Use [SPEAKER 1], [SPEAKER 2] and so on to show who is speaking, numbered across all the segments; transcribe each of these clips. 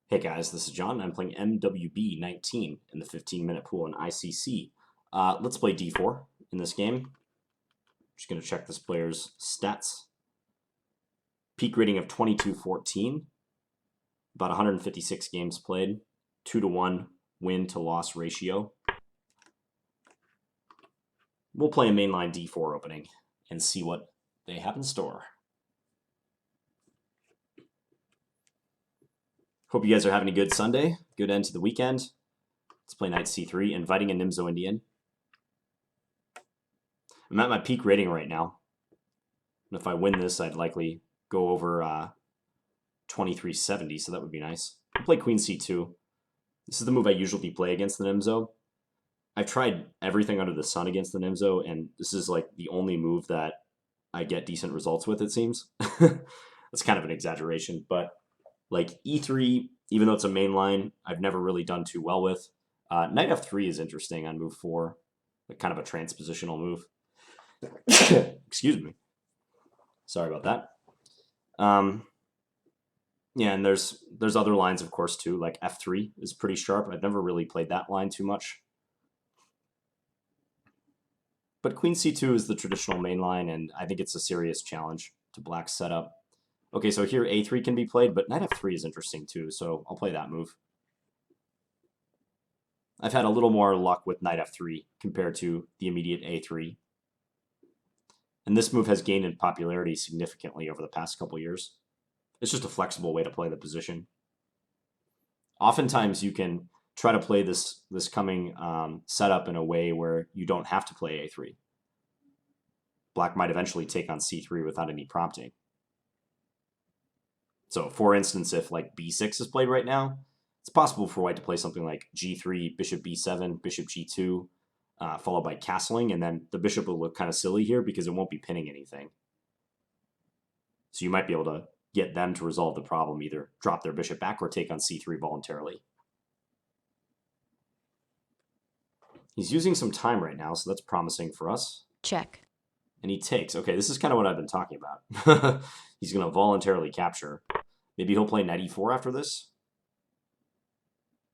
[SPEAKER 1] Hey guys, this is John. I'm playing mwb19 in the 15-minute pool in ICC. Let's play d4 in this game. Just going to check this player's stats. Peak rating of 2214, about 156 games played, 2-to-1 win to loss ratio. We'll play a mainline d4 opening and see what they have in store. Hope you guys are having a good Sunday, good end to the weekend. Let's play knight c3, inviting a Nimzo-Indian. I'm at my peak rating right now. And if I win this, I'd likely go over 2370, so that would be nice. I'll play queen c2. This is the move I usually play against the Nimzo. I've tried everything under the sun against the Nimzo, and this is like the only move that I get decent results with, it seems. That's kind of an exaggeration, but like e3, even though it's a main line, I've never really done too well with. Knight f3 is interesting on move 4, like kind of a transpositional move. Excuse me. Sorry about that. Yeah, and there's other lines, of course, too. Like f3 is pretty sharp. I've never really played that line too much. But queen c2 is the traditional main line, and I think it's a serious challenge to Black's setup. Okay, so here a3 can be played, but knight f3 is interesting too, so I'll play that move. I've had a little more luck with knight f3 compared to the immediate a3. And this move has gained in popularity significantly over the past couple years. It's just a flexible way to play the position. Oftentimes you can try to play this coming setup in a way where you don't have to play a3. Black might eventually take on c3 without any prompting. So, for instance, if like b6 is played right now, it's possible for white to play something like g3, bishop b7, bishop g2, followed by castling, and then the bishop will look kind of silly here because it won't be pinning anything. So you might be able to get them to resolve the problem, either drop their bishop back or take on c3 voluntarily. He's using some time right now, so that's promising for us.
[SPEAKER 2] Check.
[SPEAKER 1] And he takes. Okay, this is kind of what I've been talking about. He's going to voluntarily capture. Maybe he'll play knight e4 after this.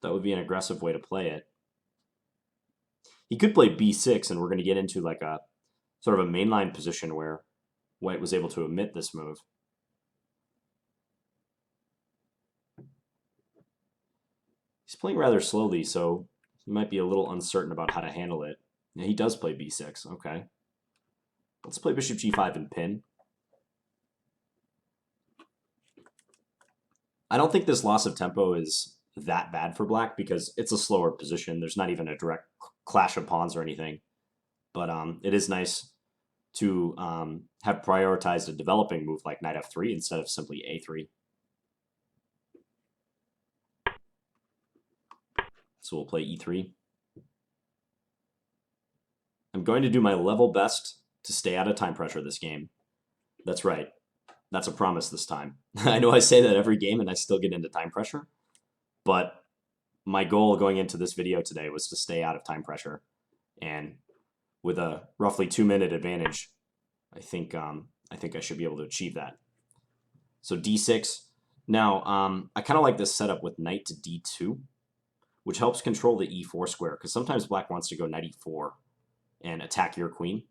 [SPEAKER 1] That would be an aggressive way to play it. He could play b6, and we're going to get into like a sort of a mainline position where white was able to omit this move. He's playing rather slowly, so he might be a little uncertain about how to handle it. Yeah, he does play b6. Okay. Let's play bishop g5 and pin. I don't think this loss of tempo is that bad for Black because it's a slower position. There's not even a direct clash of pawns or anything. But it is nice to have prioritized a developing move like knight f3 instead of simply a3. So we'll play e3. I'm going to do my level best to stay out of time pressure this game. That's right. That's a promise this time. I know I say that every game and I still get into time pressure, but my goal going into this video today was to stay out of time pressure. And with a roughly 2-minute advantage, I think I should be able to achieve that. So d6. Now, I kind of like this setup with knight to d2, which helps control the e4 square, because sometimes Black wants to go knight e4 and attack your queen.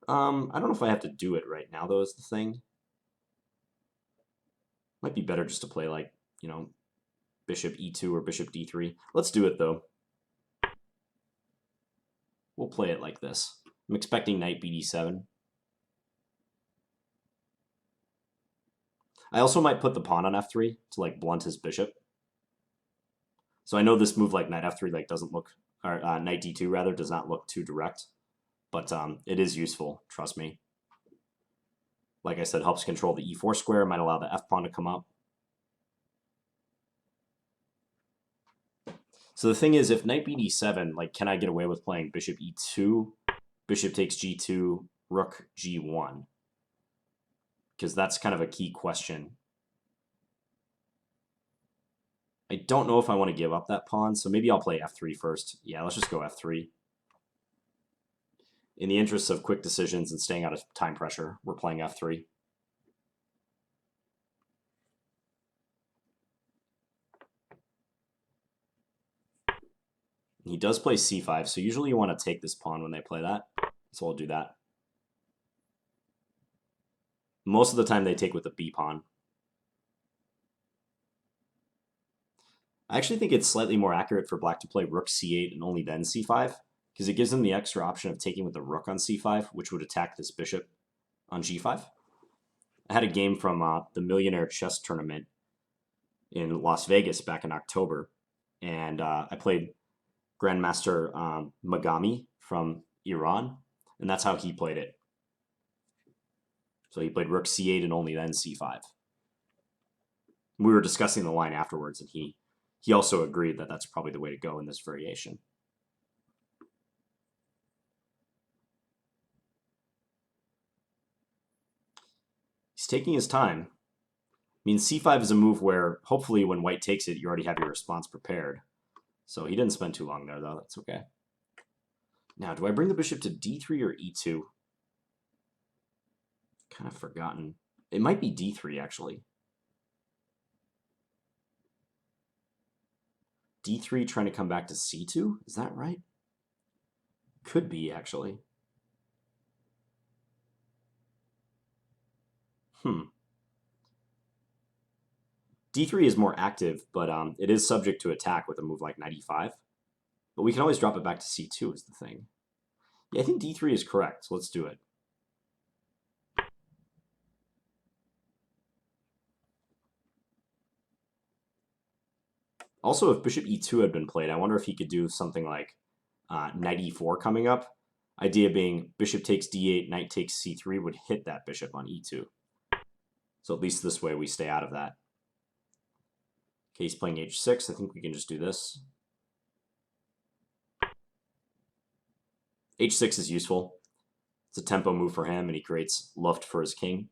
[SPEAKER 1] I don't know if I have to do it right now, though, is the thing. Might be better just to play, like, you know, bishop e2 or bishop d3. Let's do it, though. We'll play it like this. I'm expecting knight bd7. I also might put the pawn on f3 to, like, blunt his bishop. So I know this move like knight f3 like doesn't look, or knight d2 rather, does not look too direct. But it is useful, trust me. Like I said, helps control the e4 square, might allow the f-pawn to come up. So the thing is, if knight bd7, like, can I get away with playing bishop e2, bishop takes g2, rook g1? Because that's kind of a key question. I don't know if I want to give up that pawn, so maybe I'll play f3 first. Yeah, let's just go f3. In the interests of quick decisions and staying out of time pressure, we're playing f3. He does play c5, so usually you want to take this pawn when they play that. So I'll do that. Most of the time they take with the b pawn. I actually think it's slightly more accurate for black to play rook c8 and only then c5, because it gives them the extra option of taking with the rook on c5, which would attack this bishop on g5. I had a game from the Millionaire Chess Tournament in Las Vegas back in October, and I played Grandmaster Magami from Iran, and that's how he played it. So he played rook c8 and only then c5. We were discussing the line afterwards, and he also agreed that that's probably the way to go in this variation. He's taking his time. I mean, c5 is a move where hopefully when white takes it, you already have your response prepared. So he didn't spend too long there, though. That's okay. Now, do I bring the bishop to d3 or e2? Kind of forgotten. It might be d3, actually. d3 trying to come back to c2? Is that right? Could be, actually. d3 is more active, but it is subject to attack with a move like knight e5. But we can always drop it back to c2 is the thing. Yeah, I think d3 is correct, so let's do it. Also, if bishop e2 had been played, I wonder if he could do something like knight e4 coming up. Idea being bishop takes d8, knight takes c3 would hit that bishop on e2. So at least this way we stay out of that. Okay, he's playing h6. I think we can just do this. h6 is useful. It's a tempo move for him, and he creates luft for his king.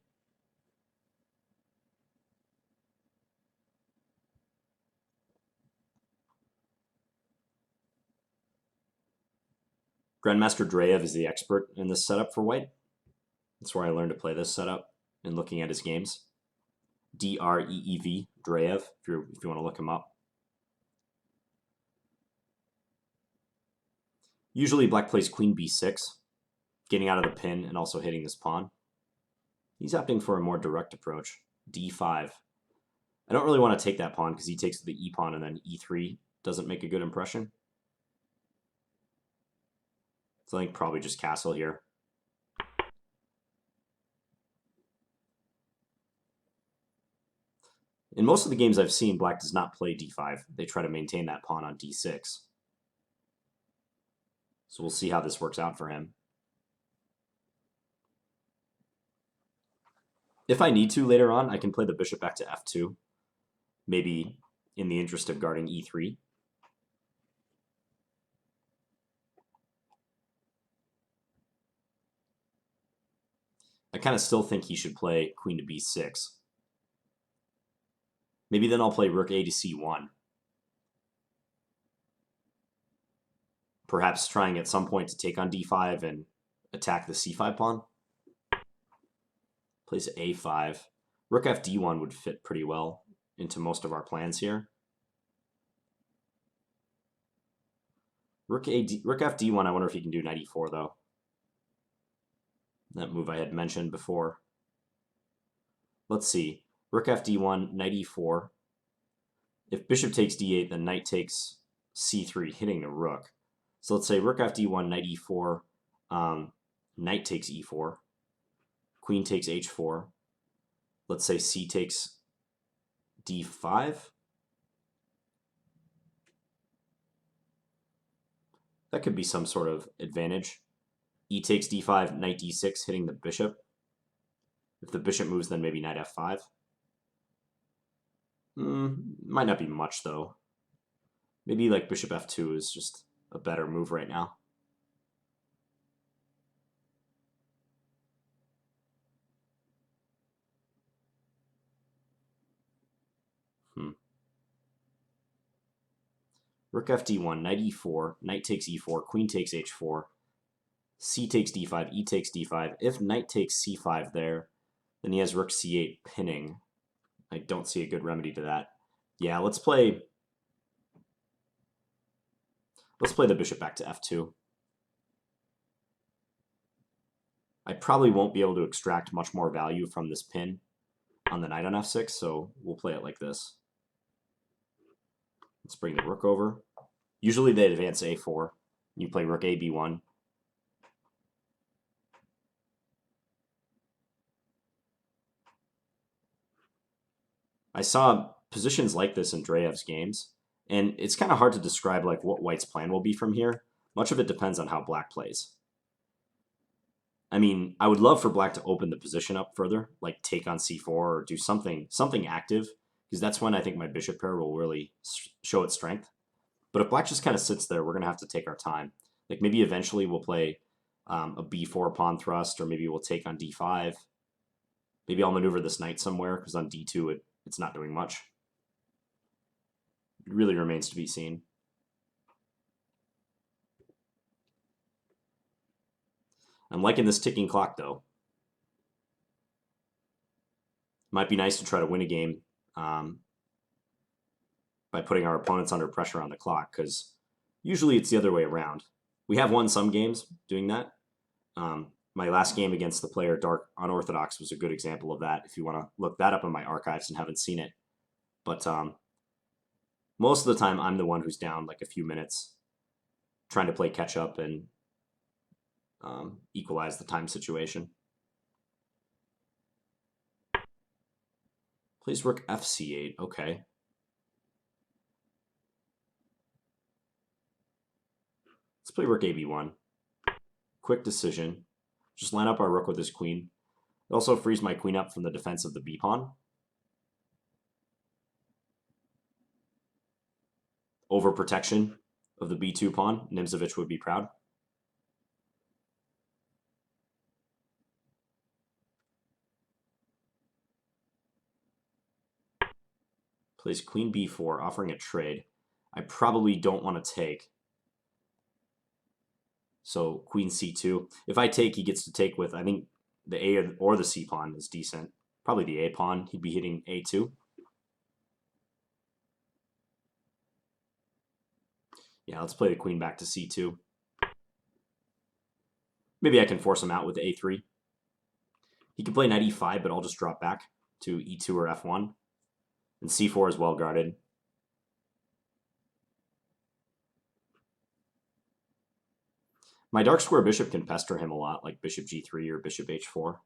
[SPEAKER 1] Grandmaster Dreyev is the expert in this setup for white. That's where I learned to play this setup and looking at his games. Dreev, Dreyev, if you want to look him up. Usually black plays queen b6, getting out of the pin and also hitting this pawn. He's opting for a more direct approach, d5. I don't really want to take that pawn because he takes the e pawn and then e3 doesn't make a good impression. So I think probably just castle here. In most of the games I've seen, black does not play d5. They try to maintain that pawn on d6. So we'll see how this works out for him. If I need to later on, I can play the bishop back to f2, maybe in the interest of guarding e3. I kind of still think he should play queen to b6. Maybe then I'll play rook a to c1. Perhaps trying at some point to take on d5 and attack the c5 pawn. Plays a5. Rook f d1 would fit pretty well into most of our plans here. Rook f d1, I wonder if he can do knight e4 though. That move I had mentioned before. Let's see. Rook f d1, knight e4. If bishop takes d8, then knight takes c3, hitting the rook. So let's say rook f d1, knight e4, knight takes e4, queen takes h4. Let's say c takes d5. That could be some sort of advantage. E takes d5, knight d6, hitting the bishop. If the bishop moves, then maybe knight f5. Might not be much, though. Maybe like bishop f2 is just a better move right now. Rook f d1, knight e4, knight takes e4, queen takes h4, c takes d5, e takes d5. If knight takes c5 there, then he has rook c8 pinning. I don't see a good remedy to that. Yeah, let's play... Let's play the bishop back to f2. I probably won't be able to extract much more value from this pin on the knight on f6, so we'll play it like this. Let's bring the rook over. Usually they advance a4. You play rook a b1. I saw positions like this in Dreyev's games, and it's kind of hard to describe like what white's plan will be from here. Much of it depends on how black plays. I mean, I would love for black to open the position up further, like take on c4 or do something active, because that's when I think my bishop pair will really show its strength. But if black just kind of sits there, we're going to have to take our time. Like maybe eventually we'll play a b4 pawn thrust, or maybe we'll take on d5. Maybe I'll maneuver this knight somewhere, because on d2 it's not doing much. It really remains to be seen. I'm liking this ticking clock, though. Might be nice to try to win a game by putting our opponents under pressure on the clock, because usually it's the other way around. We have won some games doing that. My last game against the player Dark Unorthodox was a good example of that, if you want to look that up in my archives and haven't seen it. But most of the time, I'm the one who's down like a few minutes, trying to play catch up and equalize the time situation. Plays rook fc8. Okay. Let's play rook ab1. Quick decision. Just line up our rook with his queen. It also frees my queen up from the defense of the b pawn. Overprotection of the b2 pawn. Nimzo-Indian would be proud. Plays queen b4, offering a trade. I probably don't want to take. So queen c2. If I take, he gets to take with, I think, the a or the c pawn is decent. Probably the a pawn. He'd be hitting a2. Yeah, let's play the queen back to c2. Maybe I can force him out with a3. He can play knight e5, but I'll just drop back to e2 or f1. And c4 is well guarded. My dark square bishop can pester him a lot, like bishop g3 or bishop h4.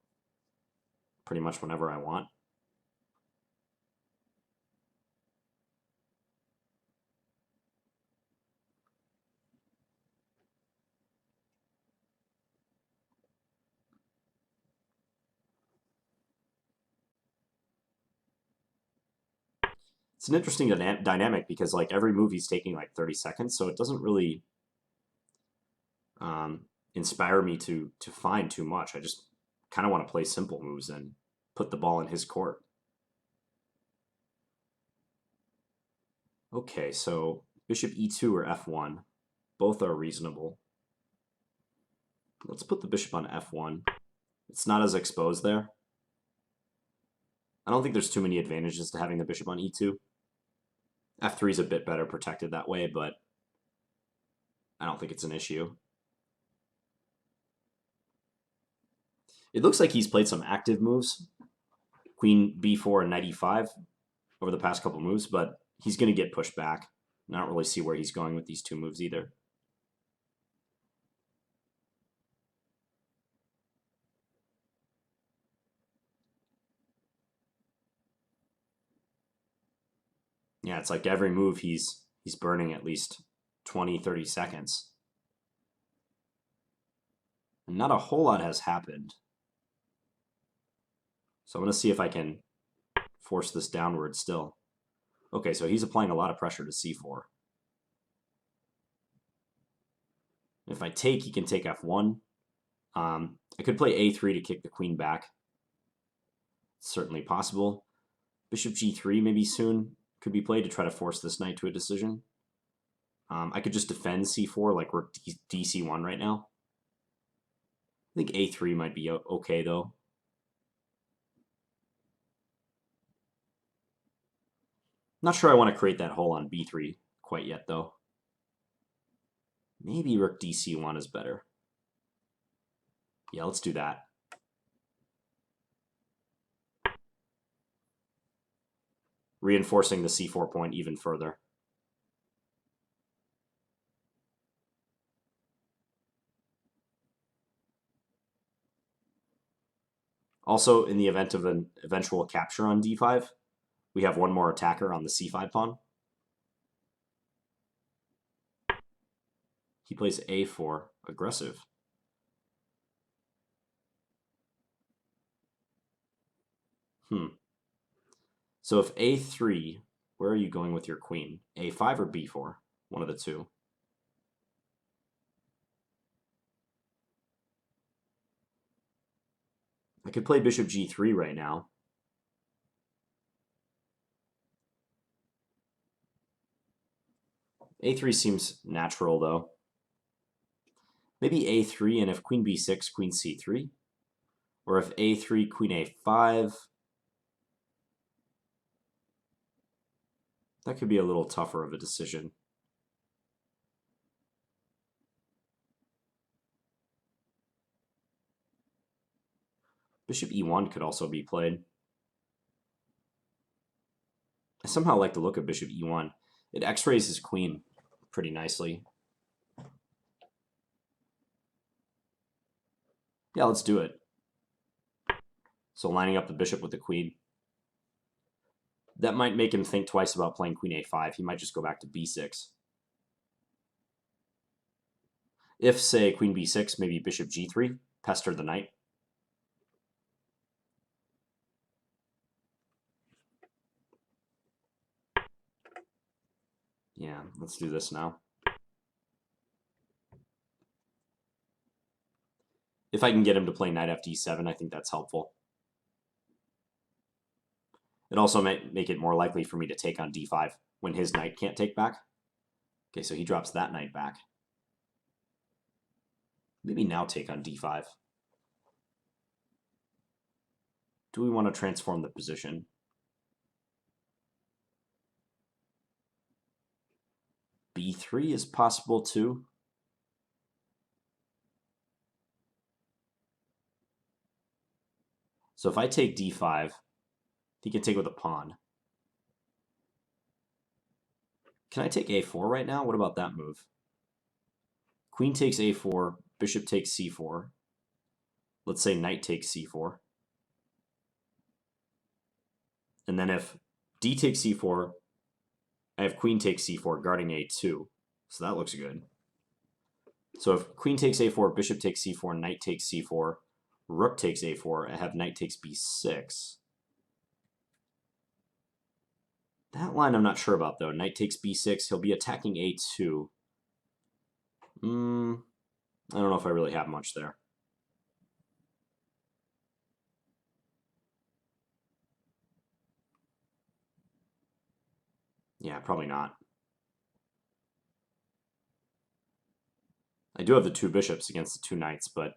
[SPEAKER 1] Pretty much whenever I want. It's an interesting dynamic because like every move he's taking like 30 seconds, so it doesn't really inspire me to find too much. I just kind of want to play simple moves and put the ball in his court. Okay, so bishop e2 or f1, both are reasonable. Let's put the bishop on f1. It's not as exposed there. I don't think there's too many advantages to having the bishop on e2. f3 is a bit better protected that way, but I don't think it's an issue. It looks like he's played some active moves, queen b4 and knight e5 over the past couple moves, but he's going to get pushed back. I don't really see where he's going with these two moves either. Yeah, it's like every move he's burning at least 20, 30 seconds. And not a whole lot has happened. So I'm going to see if I can force this downward still. Okay, so he's applying a lot of pressure to c4. If I take, he can take f1. I could play a3 to kick the queen back. It's certainly possible. Bishop g3 maybe soon could be played to try to force this knight to a decision. I could just defend c4 like we're dc1 right now. I think a3 might be okay, though. Not sure I want to create that hole on b3 quite yet, though. Maybe rook dc1 is better. Yeah, let's do that. Reinforcing the c4 point even further. Also, in the event of an eventual capture on d5, we have one more attacker on the c5 pawn. He plays a4, aggressive. So if a3, where are you going with your queen? a5 or b4? One of the two. I could play bishop g3 right now. a3 seems natural, though. Maybe a3, and if queen b6, queen c3. Or if a3, queen a5. That could be a little tougher of a decision. Bishop e1 could also be played. I somehow like the look of bishop e1. It x-rays his queen pretty nicely. Yeah, let's do it. So lining up the bishop with the queen. That might make him think twice about playing queen a5. He might just go back to b6. If, say, queen b6, maybe bishop g3, pester the knight. Yeah, let's do this now. If I can get him to play knight fd7, I think that's helpful. It also might make it more likely for me to take on d5 when his knight can't take back. Okay, so he drops that knight back. Maybe now take on d5. Do we want to transform the position? b3 is possible too. So if I take d5, he can take with a pawn. Can I take a4 right now? What about that move? Queen takes a4, bishop takes c4. Let's say knight takes c4. And then if d takes c4, I have queen takes c4 guarding a2. So that looks good. So if queen takes a4, bishop takes c4, knight takes c4, rook takes a4, I have knight takes b6. That line I'm not sure about, though. Knight takes b6, he'll be attacking a2. I don't know if I really have much there. Yeah, probably not. I do have the two bishops against the two knights, but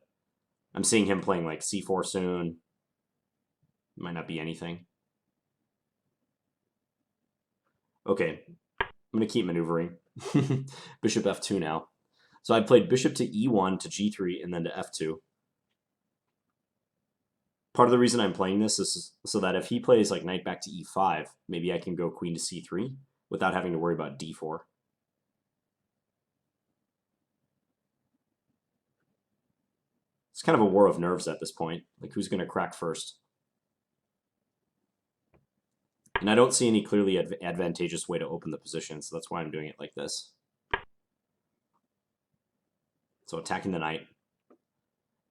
[SPEAKER 1] I'm seeing him playing like c4 soon. Might not be anything. Okay, I'm going to keep maneuvering. Bishop f2 now. So I played bishop to e1 to g3 and then to f2. Part of the reason I'm playing this is so that if he plays like knight back to e5, maybe I can go queen to c3 without having to worry about d4. It's kind of a war of nerves at this point. Like, who's going to crack first? And I don't see any clearly advantageous way to open the position, so that's why I'm doing it like this. So attacking the knight.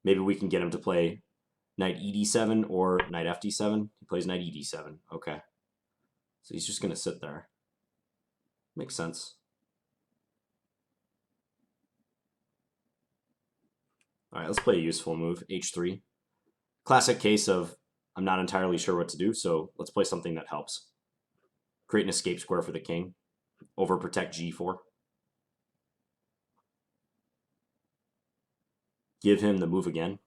[SPEAKER 1] Maybe we can get him to play knight ed7 or knight fd7. He plays knight ed7. Okay. So he's just going to sit there. Makes sense. All right, let's play a useful move, h3. Classic case of I'm not entirely sure what to do, so let's play something that helps. Create an escape square for the king. Overprotect g4. Give him the move again.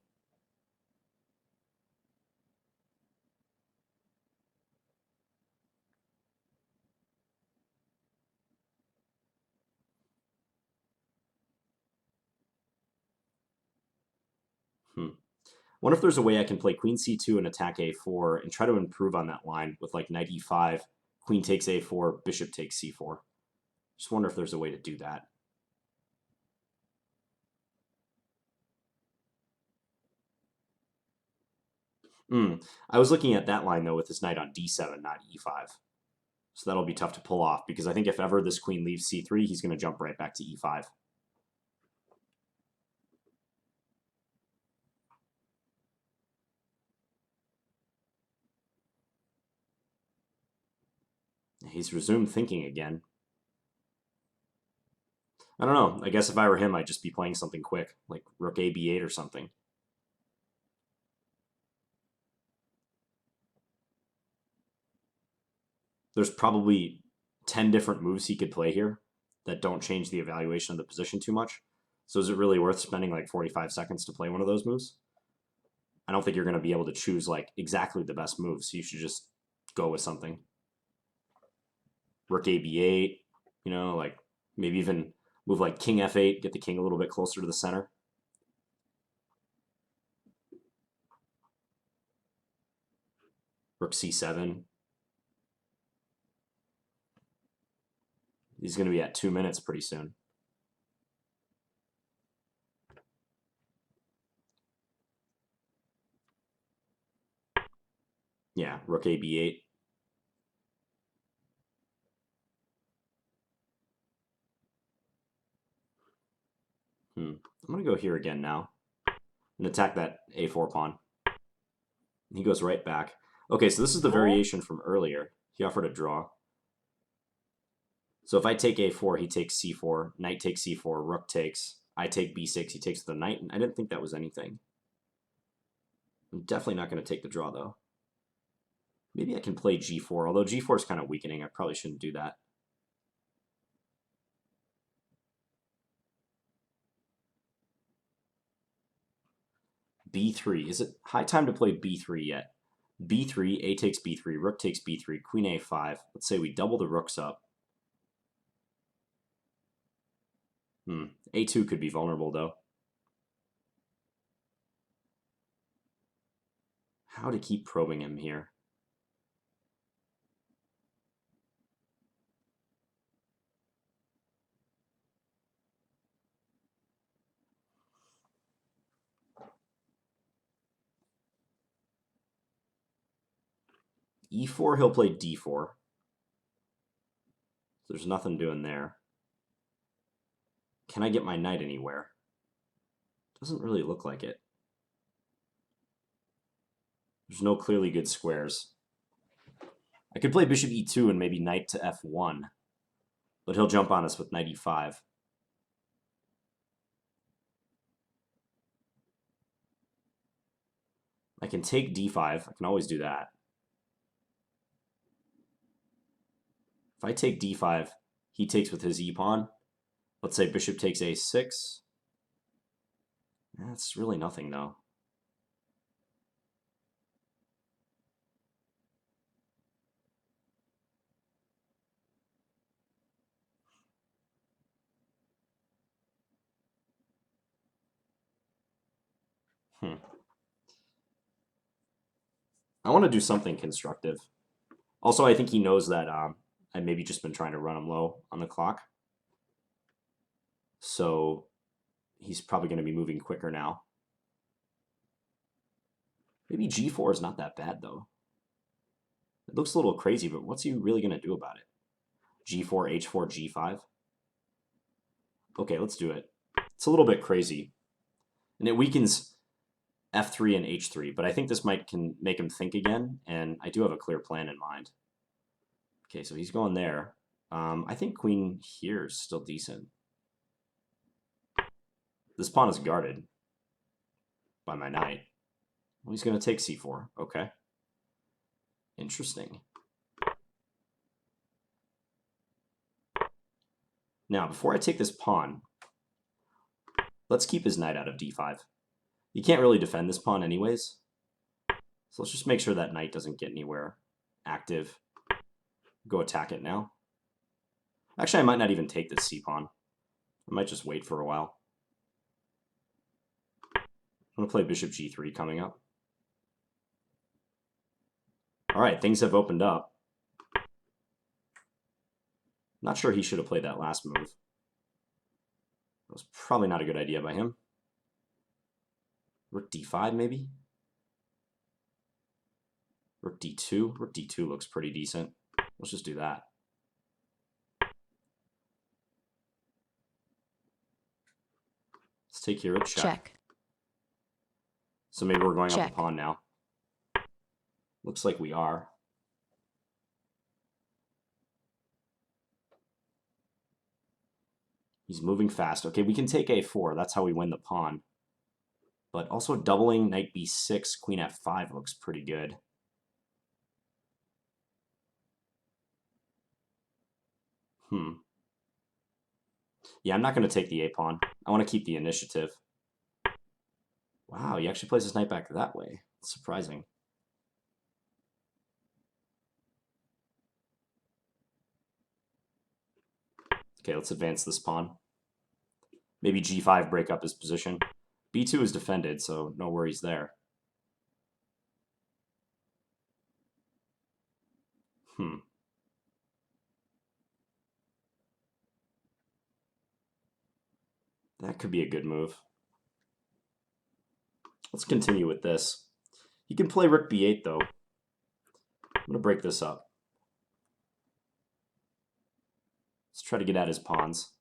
[SPEAKER 1] Wonder if there's a way I can play queen c2 and attack a4 and try to improve on that line with like knight e5, queen takes a4, bishop takes c4. Just wonder if there's a way to do that. I was looking at that line though with this knight on d7, not e5. So that'll be tough to pull off because I think if ever this queen leaves c3, he's going to jump right back to e5. He's resumed thinking again. I don't know. I guess if I were him, I'd just be playing something quick, like rook a b8 or something. There's probably 10 different moves he could play here that don't change the evaluation of the position too much. So is it really worth spending like 45 seconds to play one of those moves? I don't think you're going to be able to choose like exactly the best move, so you should just go with something. Rook a b8, you know, like maybe even move like king f8, get the king a little bit closer to the center. Rook c7. He's going to be at 2 minutes pretty soon. Yeah, rook a b8. I'm going to go here again now and attack that a4 pawn. He goes right back. Okay, so this is the variation from earlier. He offered a draw. So if I take a4, he takes c4, knight takes c4, rook takes, I take b6, he takes the knight. I didn't think that was anything. I'm definitely not going to take the draw, though. Maybe I can play g4, although g4 is kind of weakening. I probably shouldn't do that. b3. Is it high time to play b3 yet? b3, a takes b3, rook takes b3, queen a5. Let's say we double the rooks up. a2 could be vulnerable, though. How to keep probing him here? e4, he'll play d4. There's nothing doing there. Can I get my knight anywhere? Doesn't really look like it. There's no clearly good squares. I could play bishop e2 and maybe knight to f1, but he'll jump on us with knight e5. I can take d5. I can always do that. If I take d5, he takes with his e-pawn. Let's say bishop takes a6. That's really nothing, though. I want to do something constructive. Also, I think he knows that I maybe just been trying to run him low on the clock. So he's probably going to be moving quicker now. Maybe g4 is not that bad, though. It looks a little crazy, but what's he really going to do about it? g4, h4, g5? Okay, let's do it. It's a little bit crazy. And it weakens f3 and h3, but I think this can make him think again, and I do have a clear plan in mind. Okay, so he's going there. I think queen here is still decent. This pawn is guarded by my knight. Well, he's going to take c4. Okay. Interesting. Now, before I take this pawn, let's keep his knight out of d5. You can't really defend this pawn anyways. So let's just make sure that knight doesn't get anywhere active. Go attack it now. Actually, I might not even take this c-pawn. I might just wait for a while. I'm gonna play bishop g3 coming up. All right, things have opened up. Not sure he should have played that last move. That was probably not a good idea by him. Rook d5 maybe? Rook d2. Rook d2 looks pretty decent. Let's just do that. Let's take here a check. So maybe we're going up a pawn now. Looks like we are. He's moving fast. Okay, we can take a4. That's how we win the pawn. But also doubling knight b6, queen f5 looks pretty good. Yeah, I'm not going to take the a-pawn. I want to keep the initiative. Wow, he actually plays his knight back that way. It's surprising. Okay, let's advance this pawn. Maybe g5 break up his position. b2 is defended, so no worries there. That could be a good move. Let's continue with this. He can play rook b8, though. I'm going to break this up. Let's try to get at his pawns.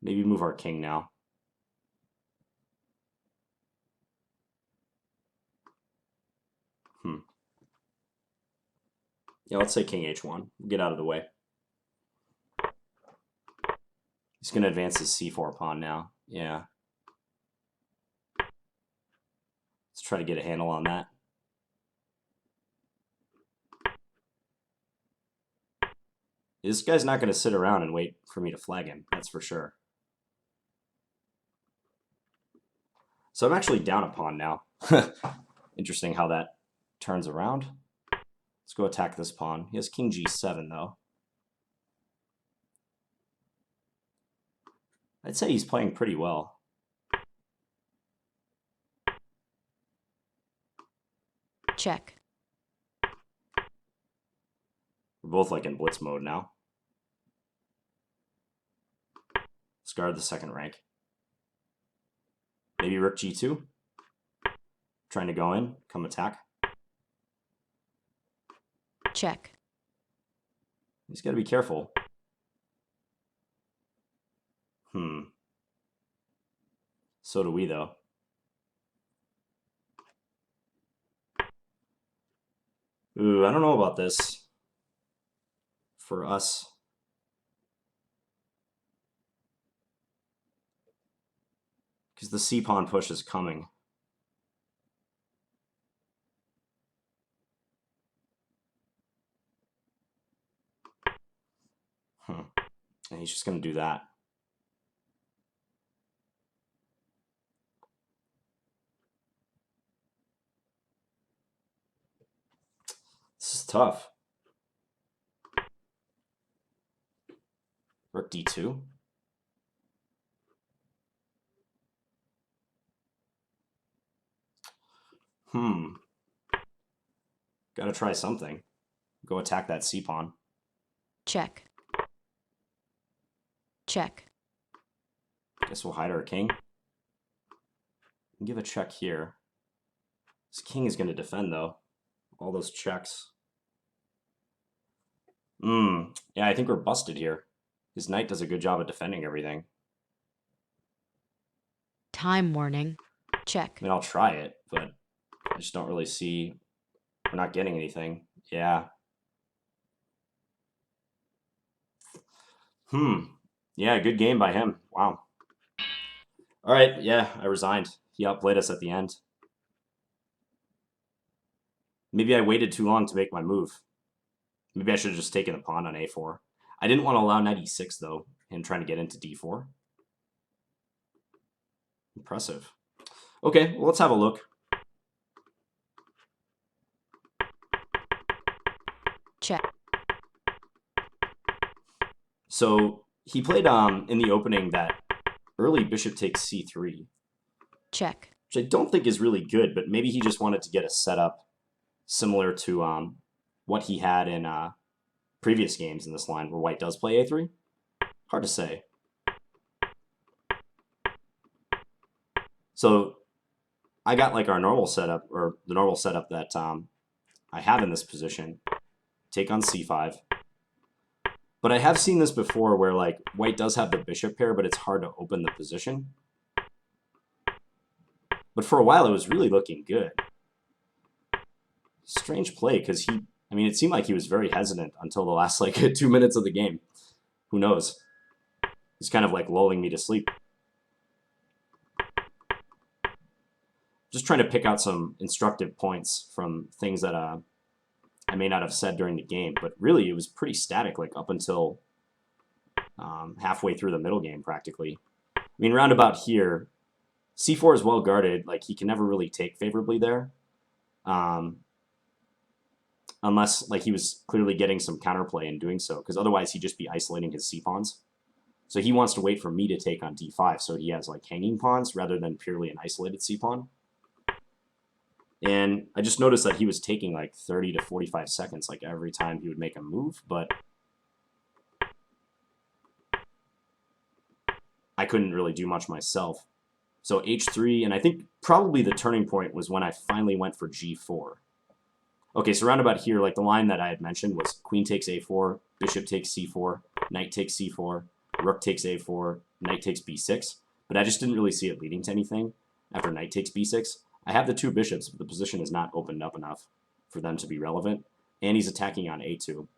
[SPEAKER 1] Maybe move our king now. Yeah, let's say king h1. We'll get out of the way. He's going to advance his c4 pawn now. Yeah. Let's try to get a handle on that. This guy's not going to sit around and wait for me to flag him. That's for sure. So I'm actually down a pawn now. Interesting how that turns around. Let's go attack this pawn. He has king g7, though. I'd say he's playing pretty well.
[SPEAKER 2] Check.
[SPEAKER 1] We're both like in blitz mode now. Let's guard the second rank. Maybe rook g2. Trying to go in, come attack.
[SPEAKER 2] Check.
[SPEAKER 1] He's got to be careful. So do we, though. Ooh, I don't know about this. For us. Because the c-pawn push is coming. And he's just going to do that. This is tough. Rook d2. Gotta try something. Go attack that c-pawn.
[SPEAKER 2] Check. Check.
[SPEAKER 1] Guess we'll hide our king. Give a check here. This king is going to defend, though. All those checks. Yeah, I think we're busted here. His knight does a good job of defending everything.
[SPEAKER 2] Time warning. Check.
[SPEAKER 1] I mean, I'll try it, but I just don't really see... We're not getting anything. Yeah. Yeah, good game by him. Wow. All right, yeah, I resigned. He outplayed us at the end. Maybe I waited too long to make my move. Maybe I should have just taken the pawn on a4. I didn't want to allow knight e6, though, him trying to get into d4. Impressive. Okay, well, let's have a look.
[SPEAKER 2] Check.
[SPEAKER 1] So he played in the opening that early bishop takes c3,
[SPEAKER 2] Check.
[SPEAKER 1] which I don't think is really good, but maybe he just wanted to get a setup similar to what he had in previous games in this line where white does play a3. Hard to say. So I got like our normal setup, or the normal setup that I have in this position. Take on c5. But I have seen this before where like white does have the bishop pair, but it's hard to open the position. But for a while, it was really looking good. Strange play, because I mean, it seemed like he was very hesitant until the last like 2 minutes of the game. Who knows? He's kind of like lulling me to sleep. Just trying to pick out some instructive points from things that I may not have said during the game, but really it was pretty static, like up until halfway through the middle game, practically. I mean, roundabout here, c4 is well guarded. Like he can never really take favorably there, unless like he was clearly getting some counterplay in doing so, because otherwise he'd just be isolating his c pawns. So he wants to wait for me to take on d5, so he has like hanging pawns rather than purely an isolated c pawn. And I just noticed that he was taking like 30 to 45 seconds like every time he would make a move, but I couldn't really do much myself. So h3, and I think probably the turning point was when I finally went for g4. Okay, so roundabout here, like the line that I had mentioned was queen takes a4, bishop takes c4, knight takes c4, rook takes a4, knight takes b6, but I just didn't really see it leading to anything after knight takes b6. I have the two bishops, but the position is not opened up enough for them to be relevant, and he's attacking on a2.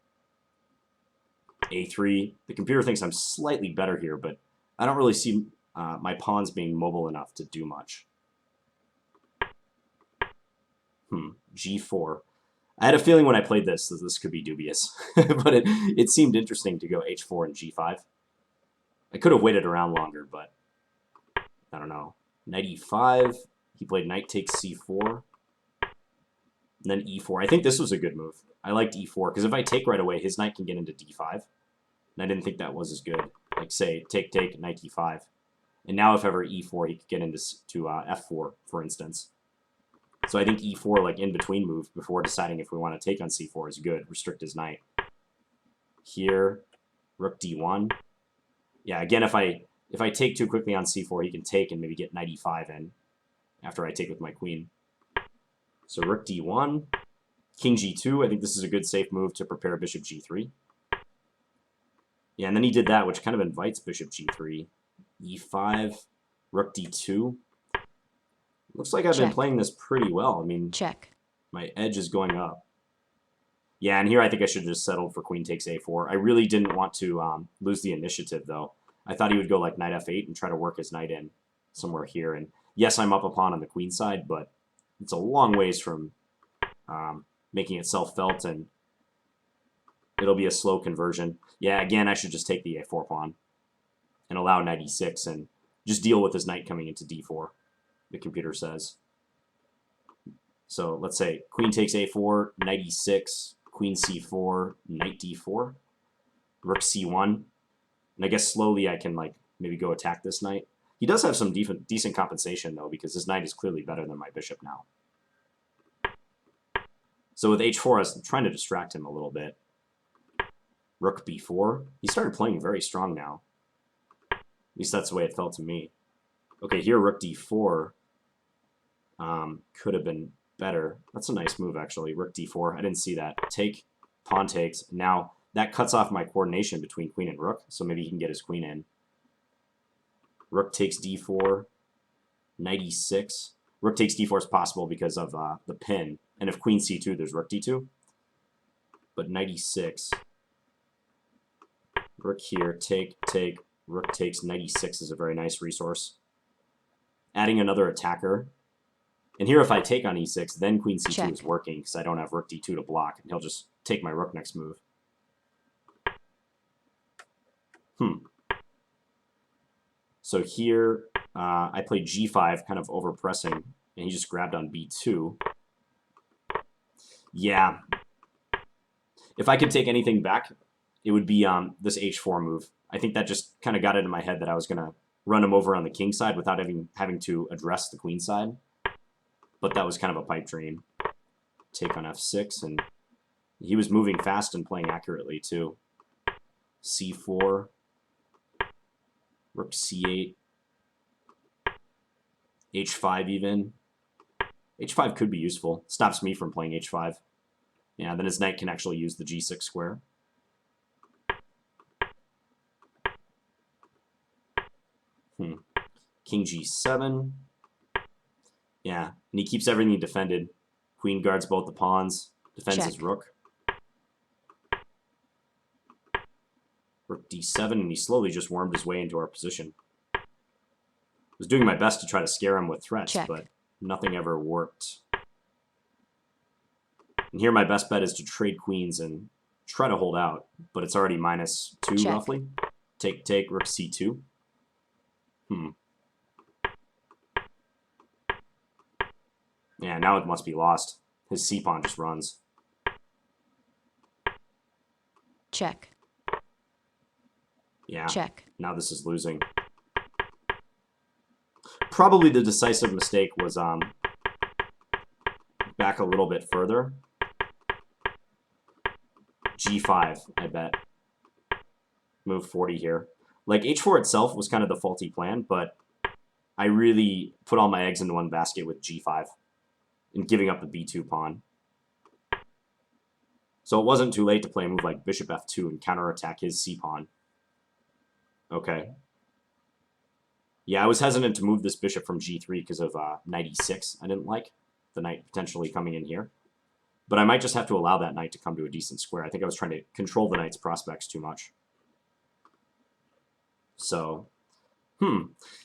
[SPEAKER 1] a3, the computer thinks I'm slightly better here, but I don't really see my pawns being mobile enough to do much. G4. I had a feeling when I played this that this could be dubious, but it seemed interesting to go h4 and g5. I could have waited around longer, but I don't know. Knight e5. He played knight takes c4. And then e4. I think this was a good move. I liked e4, because if I take right away, his knight can get into d5. And I didn't think that was as good. Like, say, take, knight e5. And now if ever e4, he could get into f4, for instance. So I think e4, like in-between move, before deciding if we want to take on c4 is good. Restrict his knight. Here, rook d1. Yeah, again, if I take too quickly on c4, he can take and maybe get knight e5 in after I take with my queen. So rook d1, king g2. I think this is a good safe move to prepare bishop g3. Yeah, and then he did that, which kind of invites bishop g3. e5, rook d2. Looks like I've been playing this pretty well. I mean, my edge is going up. Yeah, and here I think I should have just settled for queen takes a4. I really didn't want to lose the initiative, though. I thought he would go like knight f8 and try to work his knight in somewhere here. And yes, I'm up a pawn on the queen side, but it's a long ways from making itself felt, and it'll be a slow conversion. Yeah, again, I should just take the a4 pawn and allow knight e6 and just deal with his knight coming into d4, the computer says. So let's say queen takes a4, knight e6, queen c4, knight d4, rook c1. And I guess slowly I can like maybe go attack this knight. He does have some decent compensation, though, because his knight is clearly better than my bishop now. So with h4, I was trying to distract him a little bit. Rook b4. He started playing very strong now. At least that's the way it felt to me. Okay, here rook d4 could have been better. That's a nice move, actually. Rook d4. I didn't see that. Take, pawn takes. Now, that cuts off my coordination between queen and rook, so maybe he can get his queen in. Rook takes d4, knight e6. Rook takes d4 is possible because of the pin. And if queen c2, there's rook d2. But knight e6. Rook here, take, rook takes, knight e6 is a very nice resource. Adding another attacker. And here if I take on e6, then queen c2 is working because I don't have rook d2 to block. And he'll just take my rook next move. So here, I played g5, kind of over-pressing, and he just grabbed on b2. Yeah. If I could take anything back, it would be this h4 move. I think that just kind of got it in my head that I was going to run him over on the king side without having to address the queen side. But that was kind of a pipe dream. Take on f6, and he was moving fast and playing accurately too. c4, rook c8, h5 even. h5 could be useful. Stops me from playing h5. Yeah, then his knight can actually use the g6 square. King g7. Yeah, and he keeps everything defended. Queen guards both the pawns, defends his rook. Rook d7, and he slowly just wormed his way into our position. I was doing my best to try to scare him with threats, but nothing ever worked. And here my best bet is to trade queens and try to hold out, but it's already -2 roughly. Take, rook c2. Yeah, now it must be lost. His c-pawn just runs.
[SPEAKER 2] Check.
[SPEAKER 1] Yeah.
[SPEAKER 2] Check.
[SPEAKER 1] Now this is losing. Probably the decisive mistake was back a little bit further. g5, I bet. Move 40 here. Like, h4 itself was kind of the faulty plan, but I really put all my eggs into one basket with g5 and giving up the b2 pawn. So it wasn't too late to play a move like bishop f2 and counterattack his c-pawn. Okay. Yeah, I was hesitant to move this bishop from g3 because of knight e6. I didn't like the knight potentially coming in here. But I might just have to allow that knight to come to a decent square. I think I was trying to control the knight's prospects too much. So,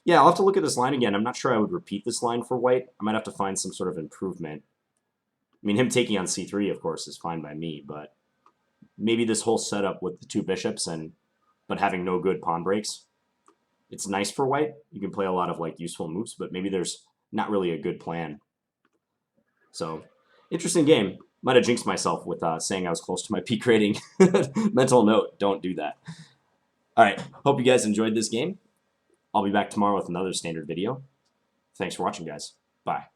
[SPEAKER 1] yeah, I'll have to look at this line again. I'm not sure I would repeat this line for white. I might have to find some sort of improvement. I mean, him taking on c3, of course, is fine by me, but maybe this whole setup with the two bishops but having no good pawn breaks, it's nice for white. You can play a lot of like useful moves, but maybe there's not really a good plan. So, interesting game. Might have jinxed myself with saying I was close to my peak rating. Mental note, don't do that. All right, hope you guys enjoyed this game. I'll be back tomorrow with another standard video. Thanks for watching, guys. Bye.